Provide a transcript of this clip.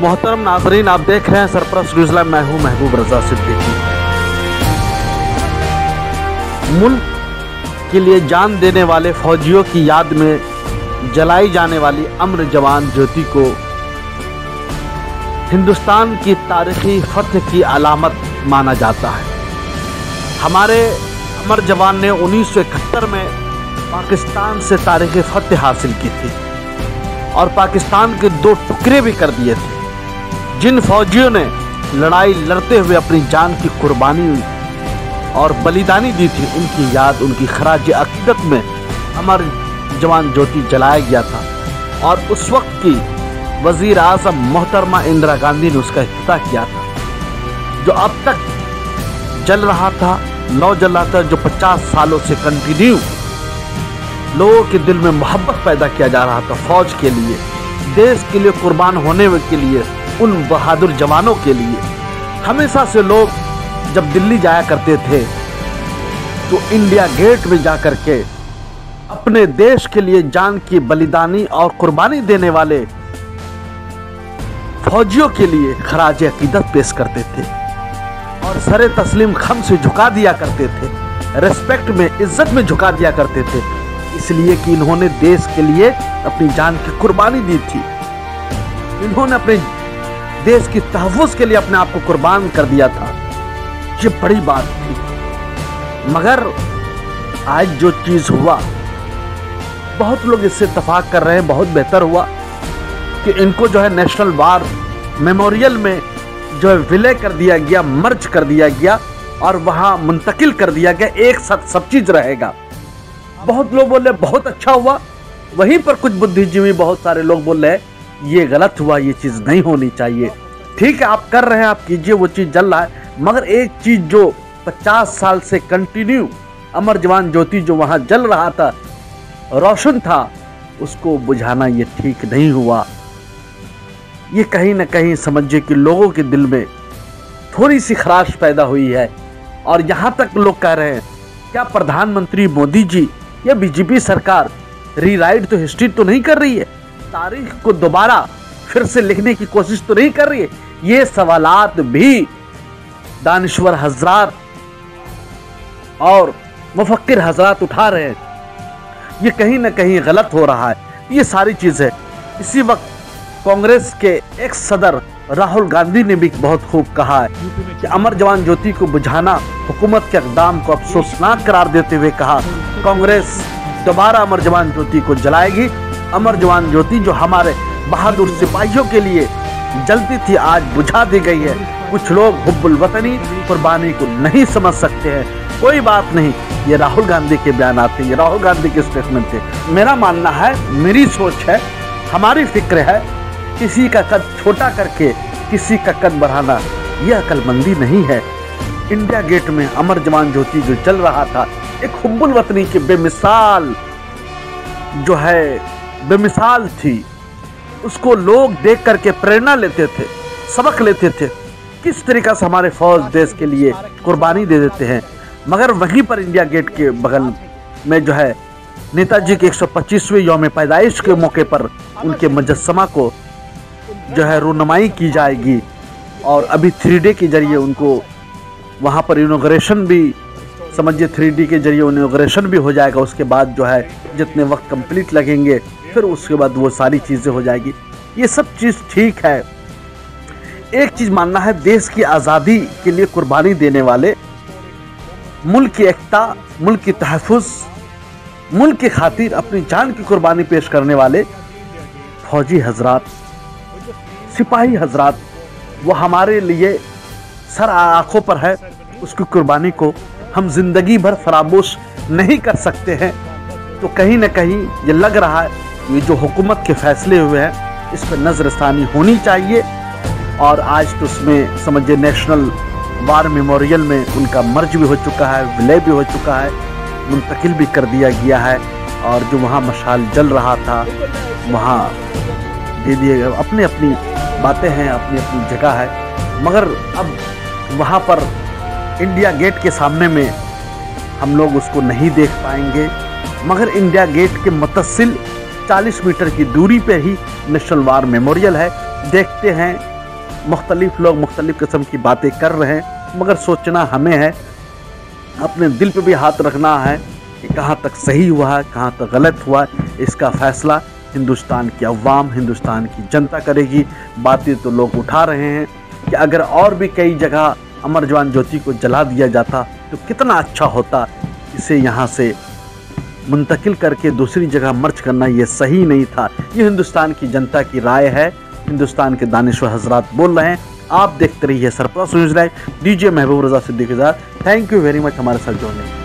मोहतरम नाज़रीन, आप देख रहे हैं सरप्रस्त न्यूज़ लाइव। मैं हूं महबूब रजा सिद्दीकी। मुल्क के लिए जान देने वाले फौजियों की याद में जलाई जाने वाली अमर जवान ज्योति को हिंदुस्तान की तारीखी फतह की अलामत माना जाता है। हमारे अमर जवान ने 1971 में पाकिस्तान से तारीखी फतह हासिल की थी और पाकिस्तान के 2 टुकड़े भी कर दिए थे। जिन फौजियों ने लड़ाई लड़ते हुए अपनी जान की कुर्बानी और बलिदानी दी थी, उनकी याद, उनकी खराज अकीदत में अमर जवान ज्योति जलाया गया था और उस वक्त की वजीर आज़म मोहतरमा इंदिरा गांधी ने उसका इफ्तिताह किया था, जो अब तक जल रहा था, लौ जल रहा था, जो 50 सालों से कंटिन्यू लोगों के दिल में मोहब्बत पैदा किया जा रहा था। फौज के लिए, देश के लिए कुर्बान होने के लिए, उन बहादुर जवानों के लिए। हमेशा से लोग जब दिल्ली जाया करते थे तो इंडिया गेट में जा कर के अपने देश के लिए जान की बलिदानी और कुर्बानी देने वाले फौजियों के लिए खराज अकीदत पेश करते थे और सरे तस्लीम खम से झुका दिया करते थे, रेस्पेक्ट में, इज्जत में झुका दिया करते थे, इसलिए कि इन्होंने देश के लिए अपनी जान की कुर्बानी दी थी। इन्होंने अपने देश की तहफ़्फ़ुज़ के लिए अपने आप को कुर्बान कर दिया था। ये बड़ी बात थी। मगर आज जो चीज़ हुआ, बहुत लोग इससे इत्तेफाक कर रहे हैं, बहुत बेहतर हुआ कि इनको जो है नेशनल वार मेमोरियल में जो है विलय कर दिया गया, मर्ज कर दिया गया और वहाँ मुंतकिल कर दिया गया। एक साथ सब चीज़ रहेगा। बहुत लोग बोले बहुत अच्छा हुआ, वहीं पर कुछ बुद्धिजीवी बहुत सारे लोग बोल रहे हैं ये गलत हुआ, ये चीज़ नहीं होनी चाहिए। ठीक है, आप कर रहे हैं, आप कीजिए, वो चीज़ जल रहा है, मगर एक चीज़ जो 50 साल से कंटिन्यू अमर जवान ज्योति जो वहाँ जल रहा था, रोशन था, उसको बुझाना ये ठीक नहीं हुआ। ये कहीं ना कहीं समझिए कि लोगों के दिल में थोड़ी सी खराश पैदा हुई है और यहाँ तक लोग कह रहे हैं क्या प्रधानमंत्री मोदी जी या बीजेपी सरकार रीराइट तो हिस्ट्री तो नहीं कर रही है, तारीख को दोबारा फिर से लिखने की कोशिश तो नहीं कर रही है? ये सवालात भी दानिश्वर हजरात और मुफक्किर हजरात उठा रहे हैं। ये कहीं ना कहीं गलत हो रहा है ये सारी चीज़ें। इसी वक्त कांग्रेस के एक्स सदर राहुल गांधी ने भी बहुत खूब कहा है कि अमर जवान ज्योति को बुझाना हुकूमत के इक़दाम को अफसोसनाक करार देते हुए कहा कांग्रेस दोबारा अमर जवान ज्योति को जलाएगी। अमर जवान ज्योति जो हमारे बहादुर सिपाहियों के लिए जलती थी, आज बुझा दी गई है। कुछ लोग हुब्बुल वतनी कुर्बानी को नहीं समझ सकते हैं, कोई बात नहीं। ये राहुल गांधी के बयान थे, ये राहुल गांधी के स्टेटमेंट थे। मेरा मानना है, मेरी सोच है, हमारी फिक्र है, किसी का कद छोटा करके किसी का कद बढ़ाना यह अक्लमंदी नहीं है। इंडिया गेट में अमर जवान ज्योति जो जल रहा था, एक हुब्बुल वतनी की बेमिसाल जो है बेमिसाल थी। उसको लोग देख करके प्रेरणा लेते थे, सबक लेते थे किस तरीक़ा से हमारे फौज देश के लिए कुर्बानी दे देते हैं। मगर वहीं पर इंडिया गेट के बगल में जो है नेताजी के 125वें यौम पैदाइश के मौके पर उनके मुजस्समा को जो है रूनुमाई की जाएगी और अभी 3D के जरिए उनको वहाँ पर इनॉग्रेशन भी, समझिए 3D के जरिए इनॉग्रेशन भी हो जाएगा। उसके बाद जो है जितने वक्त कंप्लीट लगेंगे फिर उसके बाद वो सारी चीज़ें हो जाएगी। ये सब चीज़ ठीक है। एक चीज़ मानना है, देश की आज़ादी के लिए कुर्बानी देने वाले, मुल्क की एकता, मुल्क की तहफ़्फ़ुज़, मुल्क की खातिर अपनी जान की कुर्बानी पेश करने वाले फौजी हजरात, सिपाही हजरात, वो हमारे लिए सर आँखों पर है। उसकी कुर्बानी को हम जिंदगी भर फरामोश नहीं कर सकते हैं। तो कहीं ना कहीं ये लग रहा है ये जो हुकूमत के फैसले हुए हैं इस पर नज़रसानी होनी चाहिए। और आज तो उसमें समझिए नेशनल वार मेमोरियल में उनका मर्ज भी हो चुका है, विलय भी हो चुका है, मुंतकिल भी कर दिया गया है और जो वहाँ मशाल जल रहा था वहाँ दे दिए गए। अपनी अपनी बातें हैं, अपनी अपनी जगह है, मगर अब वहाँ पर इंडिया गेट के सामने में हम लोग उसको नहीं देख पाएंगे। मगर इंडिया गेट के मुतसिल 40 मीटर की दूरी पे ही नेशनल वार मेमोरियल है। देखते हैं मुख्तलिफ लोग मुख्तलिफ किस्म की बातें कर रहे हैं, मगर सोचना हमें है, अपने दिल पे भी हाथ रखना है कि कहाँ तक सही हुआ है, कहाँ तक गलत हुआ है। इसका फैसला हिंदुस्तान की अवाम, हिंदुस्तान की जनता करेगी। बातें तो लोग उठा रहे हैं कि अगर और भी कई जगह अमर जवान ज्योति को जला दिया जाता तो कितना अच्छा होता। इसे यहाँ से मुंतकिल करके दूसरी जगह मर्ज करना ये सही नहीं था। ये हिंदुस्तान की जनता की राय है, हिंदुस्तान के दानिश्वर हजरात बोल रहे हैं। आप देखते रहिए Sarfaraz news live, DJ Mehboob Raza Siddiqui. Thank you very much हमारे साथ जुड़ने।